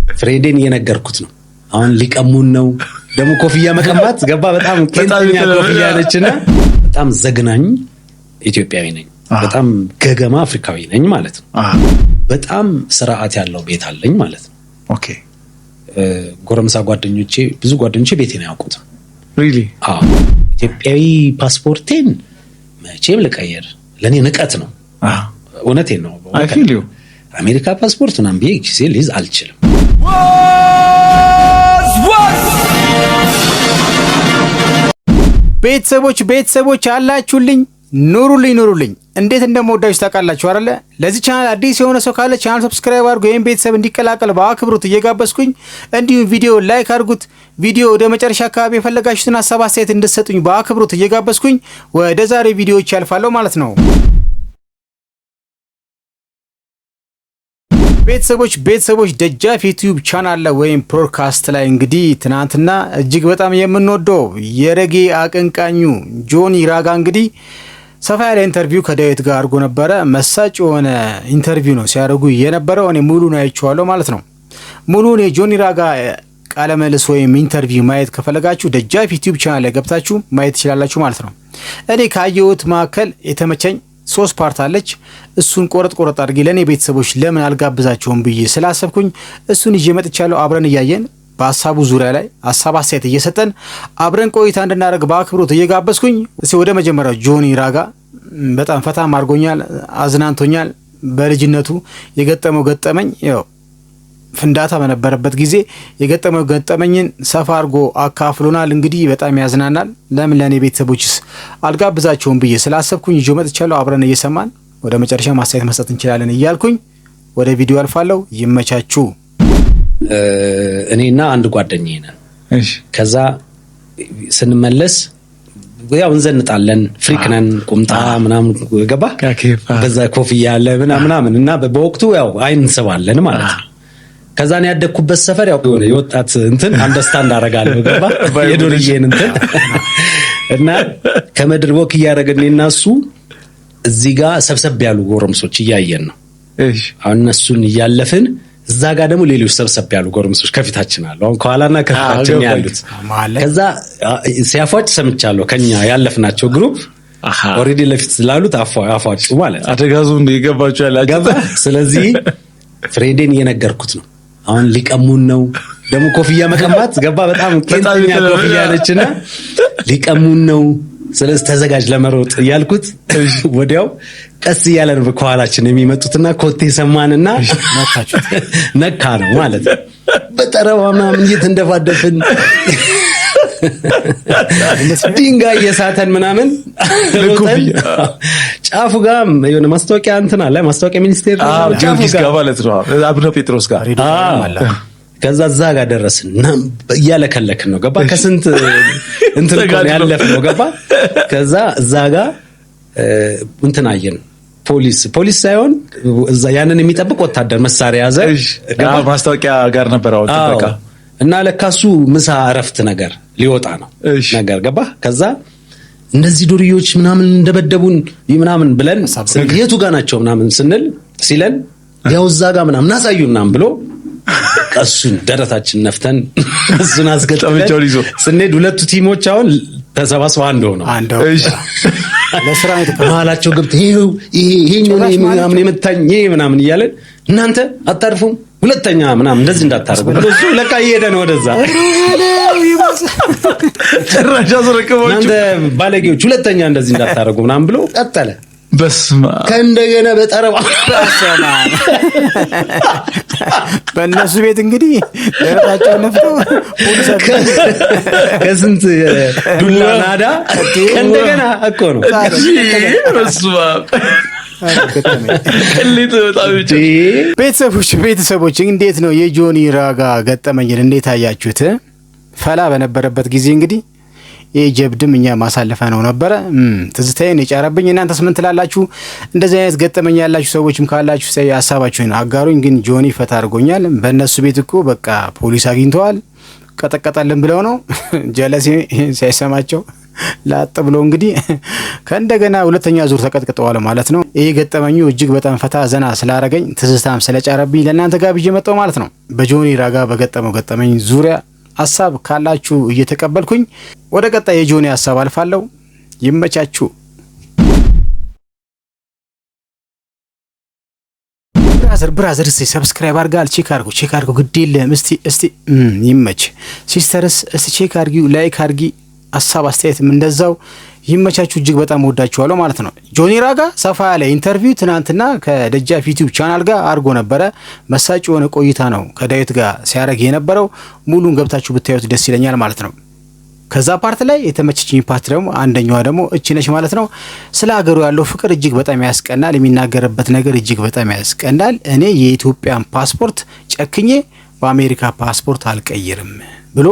ፍሬዴን እየነገርኩት ነው። አሁን ሊቀሙን ነው ደግሞ ኮፍያ መቀማት ገባ። በጣም ቄንጠኛ ኮፍያ ነችና በጣም ዘግናኝ ኢትዮጵያዊ ነኝ። በጣም ገገማ አፍሪካዊ ነኝ ማለት ነው። በጣም ስርዓት ያለው ቤት አለኝ ማለት ነው። ኦኬ ጎረምሳ ጓደኞቼ ብዙ ጓደኞቼ ቤቴን ያውቁት። ሪሊ ኢትዮጵያዊ ፓስፖርቴን መቼም ልቀየር ለኔ ንቀት ነው። እውነቴን ነው። አይ ፊል ዩ አሜሪካ ፓስፖርት ምናምን ቢሄ ጊዜ ልይዝ አልችልም። ቤተሰቦች አላችሁልኝ፣ ኑሩልኝ። እንዴት እንደምወዳችሁ ታውቃላችሁ አይደለ? ለዚህ ቻናል አዲስ የሆነ ሰው ካለ ቻናል ሰብስክራይብ አድርጉ፣ ይሄን ቤተሰብ እንዲቀላቀል በአክብሮት እየጋበዝኩኝ፣ እንዲሁም ቪዲዮ ላይክ አድርጉት። ቪዲዮ ወደ መጨረሻ አካባቢ የፈለጋችሁትን ሐሳብ አስተያየት እንድትሰጡኝ በአክብሮት እየጋበዝኩኝ ወደ ዛሬ ቪዲዮዎች ያልፋለሁ ማለት ነው። ቤተሰቦች ደጃፍ ዩቲዩብ ቻናል ላይ ወይም ፖድካስት ላይ እንግዲህ ትናንትና እጅግ በጣም የምንወደው የሬጌ አቀንቃኙ ጆኒ ራጋ እንግዲህ ሰፋ ያለ ኢንተርቪው ከዳዊት ጋር አድርጎ ነበረ። መሳጭ የሆነ ኢንተርቪው ነው ሲያደርጉ የነበረው። እኔ ሙሉን አይቼዋለሁ ማለት ነው። ሙሉን የጆኒ ራጋ ቃለ መልስ ወይም ኢንተርቪው ማየት ከፈለጋችሁ ደጃፍ ዩቲዩብ ቻናል ላይ ገብታችሁ ማየት ትችላላችሁ ማለት ነው። እኔ ካየሁት መካከል የተመቸኝ 3 ፓርት አለች። እሱን ቆረጥ አድርጌ ለኔ ቤተሰቦች ለምን አልጋብዛቸውም ብዬ ስላሰብኩኝ እሱን ይዤ መጥቻለሁ። አብረን እያየን በሐሳቡ ዙሪያ ላይ ሐሳብ አስተያየት እየሰጠን አብረን ቆይታ እንድናደርግ በአክብሮት እየጋበዝኩኝ እስቲ ወደ መጀመሪያው ጆኒ ራጋ በጣም ፈታም አድርጎኛል፣ አዝናንቶኛል። በልጅነቱ የገጠመው ገጠመኝ ያው ፍንዳታ በነበረበት ጊዜ የገጠመው ገጠመኝን ሰፋ አድርጎ አካፍሎናል። እንግዲህ በጣም ያዝናናል። ለምን ለኔ ቤተሰቦችስ አልጋብዛቸውም ብዬ ስላሰብኩኝ ይዤ መጥቻለሁ። አብረን እየሰማን ወደ መጨረሻ ማስተያየት መስጠት እንችላለን እያልኩኝ ወደ ቪዲዮ አልፋለሁ። ይመቻችሁ። እኔና አንድ ጓደኛዬ ነን። እሺ ከዛ ስንመለስ ያው እንዘንጣለን፣ ፍሪክ ነን፣ ቁምጣ ምናምን ገባ በዛ ኮፍያ አለ ምናምን እና በወቅቱ ያው አይን እንስባለን ማለት ነው። ከዛ ነው ያደኩበት ሰፈር ያው የወጣት እንትን አንደርስታንድ አደርጋለሁ ገባ የዱርዬን እንትን እና ከመድር ወክ እያደረግን እና እሱ እዚህ ጋር ሰብሰብ ያሉ ጎረምሶች እያየን ነው። እሺ አሁን እነሱን እያለፍን እዛ ጋር ደግሞ ሌሎች ሰብሰብ ያሉ ጎረምሶች ከፊታችን አሉ። አሁን ከኋላና ከፊታችን ያሉት ከዛ ሲያፏጭ ሰምቻለሁ። ከኛ ያለፍናቸው ግሩፕ ኦሬዲ ለፊት ስላሉት አፏጭ ማለት አደጋዙ እንደገባችሁ ያላገባ። ስለዚህ ፍሬዴን እየነገርኩት ነው። አሁን ሊቀሙን ነው ደግሞ ኮፍያ መቀማት ገባ። በጣም ቄንጠኛ ኮፍያ ነችና ሊቀሙን ነው። ስለዚህ ተዘጋጅ ለመሮጥ ያልኩት ወዲያው ቀስ እያለ ነው ከኋላችን የሚመጡትና ኮቴ ሰማንና ነካ ነው ማለት ነው። በጠረባ ምናምን እየተንደፋደፍን ድንጋይ እየሳተን ምናምን ሮጠን ጫፉ ጋር የሆነ ማስታወቂያ እንትን አለ። ማስታወቂያ ሚኒስቴር ጊዮርጊስ ጋር ማለት ነው፣ አቡነ ጴጥሮስ ጋር ከዛ እዛ ጋር ደረስን እና እያለከለክን ነው ገባ። ከስንት እንትን እኮ ያለፍነው ገባ። ከዛ እዛ ጋር እንትን አየን። ፖሊስ ሳይሆን እዛ ያንን የሚጠብቅ ወታደር መሳሪያ ያዘ ገባ። ማስታወቂያ ጋር ነበር አውጥተካ እና ለካሱ ምሳ እረፍት ነገር ሊወጣ ነው ነገር ገባ። ከዛ እነዚህ ዱርዮች ምናምን እንደበደቡን ምናምን ብለን የቱ ጋር ናቸው ምናምን ሲለን ያው እዛ ጋር ምናምን አሳዩ ምናምን ብሎ ቀሱን ደረታችን ነፍተን እሱን አስገጥተን ስንሄድ ሁለቱ ቲሞች አሁን ተሰባስበው አንድ ሆነው ለስራ መሀላቸው ገብተው ይሄኛው ምናምን የመታኝ ምናምን እያለን እናንተ አታርፉም ሁለተኛ ምናምን እንደዚህ እንዳታረጉ ብሎ እሱ ለካ እየሄደ ነው ወደዛ። ጭራሽ አስረከባችሁ እናንተ ባለጌዎች ሁለተኛ እንደዚህ እንዳታረጉ ምናምን ብሎ ቀጠለ። በስማ ከእንደገና በጠረባ በእነሱ ቤት እንግዲህ ለራሳቸው ነፍተው ፖሊስ ከስንት ዱላ ናዳ ከእንደገና እኮ ነው። በስማ ቤተሰቦች እንዴት ነው የጆኒ ራጋ ገጠመኝን እንዴት አያችሁት? ፈላ በነበረበት ጊዜ እንግዲህ የጀብድም እኛ ማሳለፈ ነው ነበረ። ትዝታዬን የጫረብኝ። እናንተስ ምን ትላላችሁ? እንደዚህ አይነት ገጠመኝ ያላችሁ ሰዎችም ካላችሁ ሳይ ሐሳባችሁን አጋሩኝ። ግን ጆኒ ፈታ አድርጎኛል። በእነሱ ቤት እኮ በቃ ፖሊስ አግኝተዋል ቀጠቀጠልን ብለው ነው ጀለሲ ሳይሰማቸው ላጥ ብሎ እንግዲህ ከእንደገና ሁለተኛ ዙር ተቀጥቅጠዋል ማለት ነው። ይሄ ገጠመኙ እጅግ በጣም ፈታ ዘና ስላረገኝ ትዝታም ስለጫረብኝ ለእናንተ ጋብዤ መጣሁ ማለት ነው። በጆኒ ራጋ በገጠመው ገጠመኝ ዙሪያ ሀሳብ ካላችሁ እየተቀበልኩኝ ወደ ቀጣይ የጆኒ ሀሳብ አልፋለሁ። ይመቻችሁ። ብራዘር እስቲ ሰብስክራይብ አድርጋል፣ ቼክ አድርጉ ግድ የለም። እስቲ ይመች። ሲስተርስ እስቲ ቼክ አድርጊው፣ ላይክ አድርጊ፣ ሀሳብ አስተያየትም እንደዛው። ይመቻችሁ። እጅግ በጣም ወዳችኋለሁ ማለት ነው። ጆኒ ራጋ ሰፋ ያለ ኢንተርቪው ትናንትና ከደጃፍ ዩቲዩብ ቻናል ጋር አድርጎ ነበረ። መሳጭ የሆነ ቆይታ ነው ከዳዊት ጋር ሲያደርግ የነበረው። ሙሉን ገብታችሁ ብታዩት ደስ ይለኛል ማለት ነው። ከዛ ፓርት ላይ የተመቸችኝ ፓርት ደግሞ አንደኛዋ ደግሞ እቺ ነች ማለት ነው። ስለ ሀገሩ ያለው ፍቅር እጅግ በጣም ያስቀናል። የሚናገርበት ነገር እጅግ በጣም ያስቀናል። እኔ የኢትዮጵያን ፓስፖርት ጨክኜ በአሜሪካ ፓስፖርት አልቀይርም ብሎ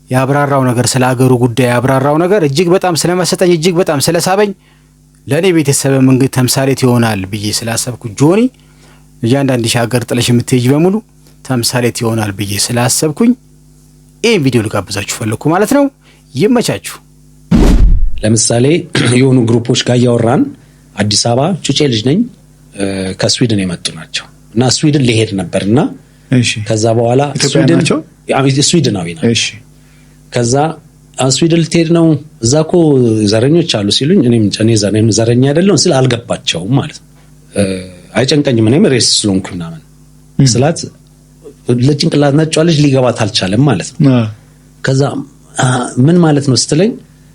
ያብራራው ነገር፣ ስለ ሀገሩ ጉዳይ ያብራራው ነገር እጅግ በጣም ስለመሰጠኝ፣ እጅግ በጣም ስለሳበኝ፣ ለእኔ ቤተሰብም እንግዲህ ተምሳሌት ይሆናል ብዬ ስላሰብኩ ጆኒ እያንዳንድሽ ሀገር ጥለሽ የምትሄጂ በሙሉ ተምሳሌት ይሆናል ብዬ ስላሰብኩኝ ይህን ቪዲዮ ልጋብዛችሁ ፈለኩ ማለት ነው። ይመቻችሁ። ለምሳሌ የሆኑ ግሩፖች ጋር እያወራን አዲስ አበባ ጩጬ ልጅ ነኝ ከስዊድን የመጡ ናቸው እና ስዊድን ሊሄድ ነበርና ከዛ በኋላ ስዊድናዊ ነው። ከዛ ስዊድን ልትሄድ ነው እዛ እኮ ዘረኞች አሉ ሲሉኝ እኔም ዘረኛ አይደለሁም ስለ አልገባቸውም ማለት ነው። አይጨንቀኝም እኔም ሬስ ስለሆንኩ ምናምን ስላት ለጭንቅላት ነጯ ልጅ ሊገባት አልቻለም ማለት ነው። ከዛ ምን ማለት ነው ስትለኝ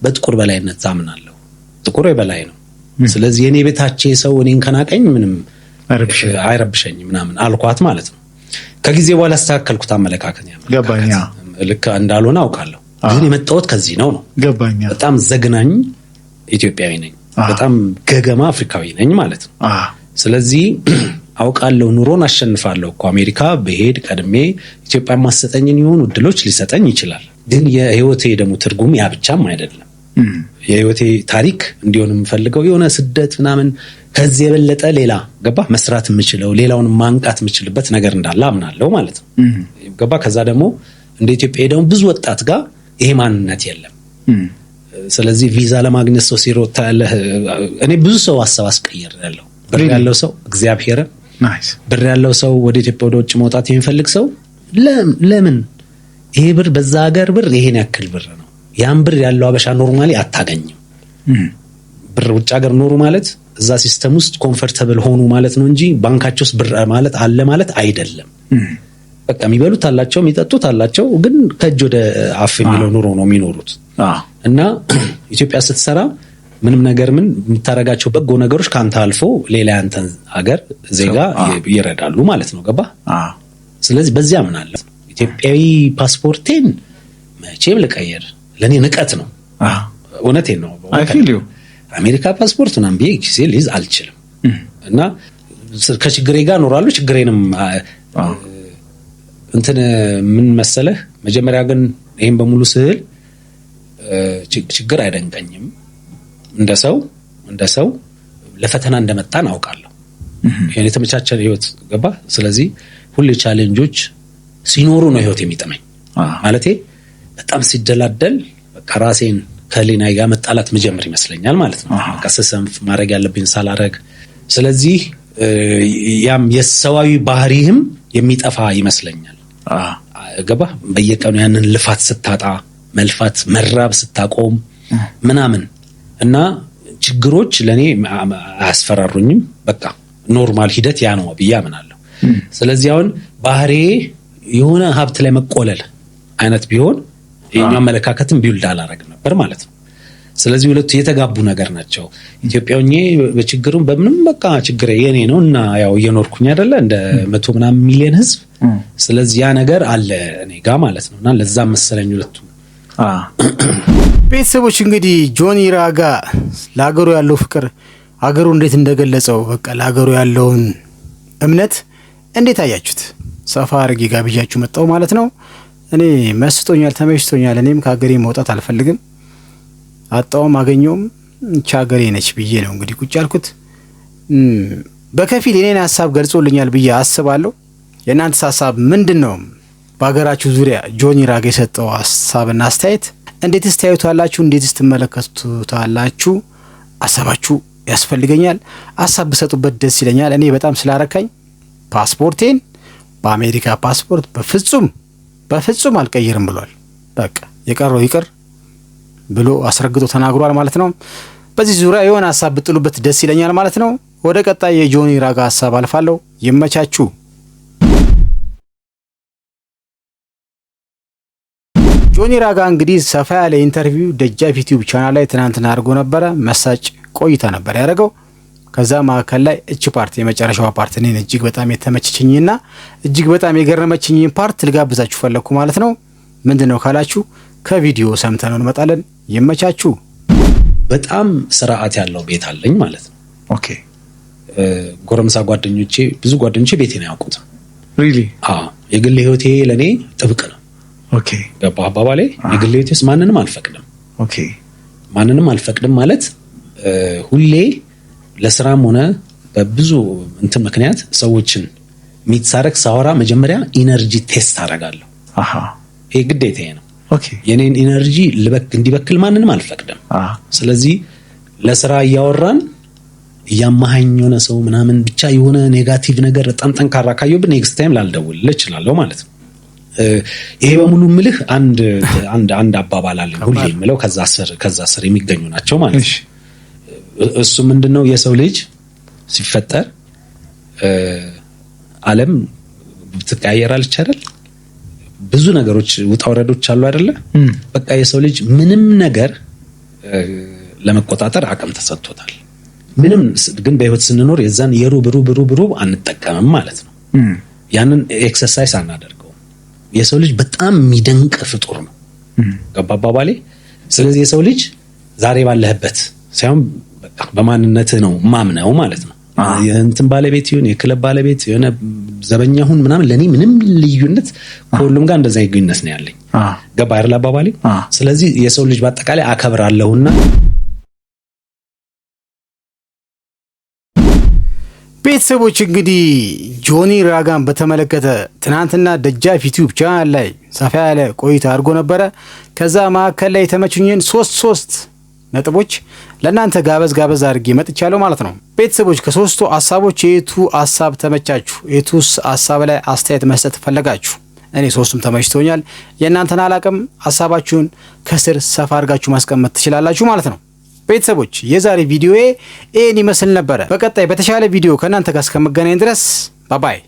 በጥቁር በላይነት ታምናለሁ፣ ጥቁር የበላይ ነው። ስለዚህ የኔ ቤታቼ ሰው እኔን ከናቀኝ ምንም አይረብሸኝም ምናምን አልኳት ማለት ነው። ከጊዜ በኋላ አስተካከልኩት አመለካከት ገባኛ። ልክ እንዳልሆነ አውቃለሁ፣ ግን የመጣሁት ከዚህ ነው ገባኛ። በጣም ዘግናኝ ኢትዮጵያዊ ነኝ፣ በጣም ገገማ አፍሪካዊ ነኝ ማለት ነው። ስለዚህ አውቃለሁ ኑሮን አሸንፋለሁ እኮ አሜሪካ በሄድ ቀድሜ ኢትዮጵያ ማሰጠኝን የሆኑ እድሎች ሊሰጠኝ ይችላል። ግን የህይወቴ ደግሞ ትርጉም ያ ብቻም አይደለም። የህይወቴ ታሪክ እንዲሆን የምፈልገው የሆነ ስደት ምናምን ከዚህ የበለጠ ሌላ ገባ መስራት የምችለው ሌላውን ማንቃት የምችልበት ነገር እንዳለ አምናለሁ ማለት ነው። ገባ ከዛ ደግሞ እንደ ኢትዮጵያ ደግሞ ብዙ ወጣት ጋር ይሄ ማንነት የለም። ስለዚህ ቪዛ ለማግኘት ሰው ሲሮጥ ያለ እኔ ብዙ ሰው ሀሳብ አስቀይሬያለሁ። ብር ያለው ሰው እግዚአብሔር ብር ያለው ሰው ወደ ኢትዮጵያ ወደ ውጭ መውጣት የሚፈልግ ሰው ለምን ይሄ ብር በዛ ሀገር ብር ይሄን ያክል ብር ነው። ያን ብር ያለው አበሻ ኖርማሊ አታገኝም። ብር ውጭ ሀገር ኖሩ ማለት እዛ ሲስተም ውስጥ ኮምፎርታብል ሆኑ ማለት ነው እንጂ ባንካቸው ውስጥ ብር ማለት አለ ማለት አይደለም። በቃ የሚበሉት አላቸው የሚጠጡት አላቸው፣ ግን ከእጅ ወደ አፍ የሚለው ኑሮ ነው የሚኖሩት። እና ኢትዮጵያ ስትሰራ ምንም ነገር ምን የምታረጋቸው በጎ ነገሮች ካንተ አልፎ ሌላ ያንተን ሀገር ዜጋ ይረዳሉ ማለት ነው። ገባ? ስለዚህ በዚያ ምን አለ ኢትዮጵያዊ ፓስፖርቴን መቼም ልቀየር ለኔ ንቀት ነው። እውነቴን ነው። አሜሪካ ፓስፖርት ምናምን ብዬ ጊዜ ልይዝ አልችልም። እና ከችግሬ ጋር እኖራለሁ። ችግሬንም እንትን ምን መሰለህ መጀመሪያ ግን ይሄን በሙሉ ስዕል ችግር አይደንቀኝም። እንደ ሰው ለፈተና እንደመጣን አውቃለሁ። ይሄን የተመቻቸ ህይወት ገባ። ስለዚህ ሁሌ ቻሌንጆች ሲኖሩ ነው ህይወት የሚጠመኝ ማለቴ በጣም ሲደላደል በቃ ራሴን ከሌና ጋር መጣላት መጀመር ይመስለኛል ማለት ነው። በቃ ሰሰንፍ ማድረግ ያለብኝ ሳላረግ። ስለዚህ ያም የሰዋዊ ባህሪህም የሚጠፋ ይመስለኛል። ገባ በየቀኑ ያንን ልፋት ስታጣ መልፋት መራብ ስታቆም ምናምን እና ችግሮች ለኔ አያስፈራሩኝም። በቃ ኖርማል ሂደት ያ ነው ብዬ አምናለሁ። ስለዚህ አሁን ባህሪ የሆነ ሀብት ላይ መቆለል አይነት ቢሆን የኛ አመለካከትም ቢውልድ አላረግ ነበር ማለት ነው። ስለዚህ ሁለቱ የተጋቡ ነገር ናቸው። ኢትዮጵያውኜ በችግሩም በምንም በቃ ችግሬ የኔ ነው እና ያው እየኖርኩኝ አይደለ እንደ 100 ምናምን ሚሊዮን ህዝብ። ስለዚህ ያ ነገር አለ እኔ ጋር ማለት ነውና ለዛ መሰለኝ ሁለቱ ቤተሰቦች እንግዲህ ጆኒ ራጋ ለሀገሩ ያለው ፍቅር ሀገሩ እንዴት እንደገለጸው በቃ ለሀገሩ ያለውን እምነት እንዴት አያችሁት? ሰፋ አድርጌ ጋብዣችሁ መጣሁ ማለት ነው። እኔ መስጦኛል፣ ተመችቶኛል። እኔም ከሀገሬ መውጣት አልፈልግም። አጣውም አገኘውም ሀገሬ ነች ብዬ ነው እንግዲህ ቁጭ ያልኩት። በከፊል የኔን ሀሳብ ገልጾልኛል ብዬ አስባለሁ። የእናንተስ ሀሳብ ምንድነው? በሀገራችሁ ዙሪያ ጆኒ ራጋ የሰጠው ሀሳብና አስተያየት እንዴትስ ታዩታላችሁ? እንዴትስ ትመለከቱታላችሁ? ሀሳባችሁ ያስፈልገኛል። ሀሳብ ብሰጡበት ደስ ይለኛል። እኔ በጣም ስላረካኝ ፓስፖርቴን በአሜሪካ ፓስፖርት በፍጹም አልቀይርም ብሏል። በቃ የቀረው ይቅር ብሎ አስረግጦ ተናግሯል ማለት ነው። በዚህ ዙሪያ የሆነ ሀሳብ ብጥሉበት ደስ ይለኛል ማለት ነው። ወደ ቀጣይ የጆኒ ራጋ ሀሳብ አልፋለሁ። ይመቻችሁ። ጆኒ ራጋ እንግዲህ ሰፋ ያለ ኢንተርቪው ደጃፍ ዩቲዩብ ቻናል ላይ ትናንትና አድርጎ ነበረ። መሳጭ ቆይታ ነበር ያደረገው። ከዛ መካከል ላይ እቺ ፓርት የመጨረሻዋ ፓርት እኔን እጅግ በጣም የተመቸችኝና እጅግ በጣም የገረመችኝን ፓርት ልጋብዛችሁ ፈለኩ ማለት ነው። ምንድነው ካላችሁ ከቪዲዮ ሰምተነው እንመጣለን። ይመቻችሁ። በጣም ስርዓት ያለው ቤት አለኝ ማለት ነው። ኦኬ። ጎረምሳ ጓደኞቼ ብዙ ጓደኞቼ ቤቴን አያውቁትም። ሪሊ? የግል ህይወቴ ለኔ ጥብቅ ነው። ኦኬ። ገባ አባባሌ? የግል ህይወቴስ ማንንም አልፈቅድም። ኦኬ። ማንንም አልፈቅድም ማለት ሁሌ ለስራም ሆነ በብዙ እንትን ምክንያት ሰዎችን ሚትሳረክ ሳወራ መጀመሪያ ኢነርጂ ቴስት አደርጋለሁ። ይሄ ግዴታዬ ነው። ኦኬ። የኔን ኢነርጂ እንዲበክል ማንንም አልፈቅድም። ስለዚህ ለስራ እያወራን እያማሃኝ የሆነ ሰው ምናምን ብቻ የሆነ ኔጋቲቭ ነገር በጣም ጠንካራ ካየሁብን ኔክስት ታይም ላልደውል እችላለሁ ማለት ነው። ይሄ በሙሉ ምልህ አንድ አባባል አለ ሁሌ የምለው ከዛ ስር የሚገኙ ናቸው ማለት ነው። እሱ ምንድነው የሰው ልጅ ሲፈጠር ዓለም ትቀያየራለች አይደል? ብዙ ነገሮች ውጣ ወረዶች አሉ አይደለ? በቃ የሰው ልጅ ምንም ነገር ለመቆጣጠር አቅም ተሰጥቶታል። ምንም ግን በህይወት ስንኖር የዛን የሩብ አንጠቀምም ማለት ነው። ያንን ኤክሰርሳይዝ አናደርገው። የሰው ልጅ በጣም የሚደንቅ ፍጡር ነው። ገባ አባባሌ? ስለዚህ የሰው ልጅ ዛሬ ባለህበት ሳይሆን በማንነትህ ነው ማምነው ማለት ነው። የእንትን ባለቤት ይሁን የክለብ ባለቤት የሆነ ዘበኛ ሁን ምናምን ለኔ ምንም ልዩነት ከሁሉም ጋር እንደዛ ይገኝነት ነው ያለኝ። ገባ አይደል አባባሌ? ስለዚህ የሰው ልጅ በአጠቃላይ አከብራለሁና ቤተሰቦች እንግዲህ ጆኒ ራጋን በተመለከተ ትናንትና ደጃፍ ዩቲዩብ ቻናል ላይ ሰፋ ያለ ቆይታ አድርጎ ነበረ። ከዛ መካከል ላይ የተመቹኝን ሶስት ነጥቦች ለእናንተ ጋበዝ አድርጌ መጥቻለሁ ማለት ነው። ቤተሰቦች ከሶስቱ ሀሳቦች የቱ ሀሳብ ተመቻችሁ? የቱስ ሀሳብ ላይ አስተያየት መስጠት ፈለጋችሁ? እኔ ሶስቱም ተመችቶኛል። የእናንተን አላቅም። ሀሳባችሁን ከስር ሰፋ አድርጋችሁ ማስቀመጥ ትችላላችሁ ማለት ነው። ቤተሰቦች የዛሬ ቪዲዮ ይህን ይመስል ነበረ። በቀጣይ በተሻለ ቪዲዮ ከእናንተ ጋር እስከመገናኝ ድረስ ባባይ።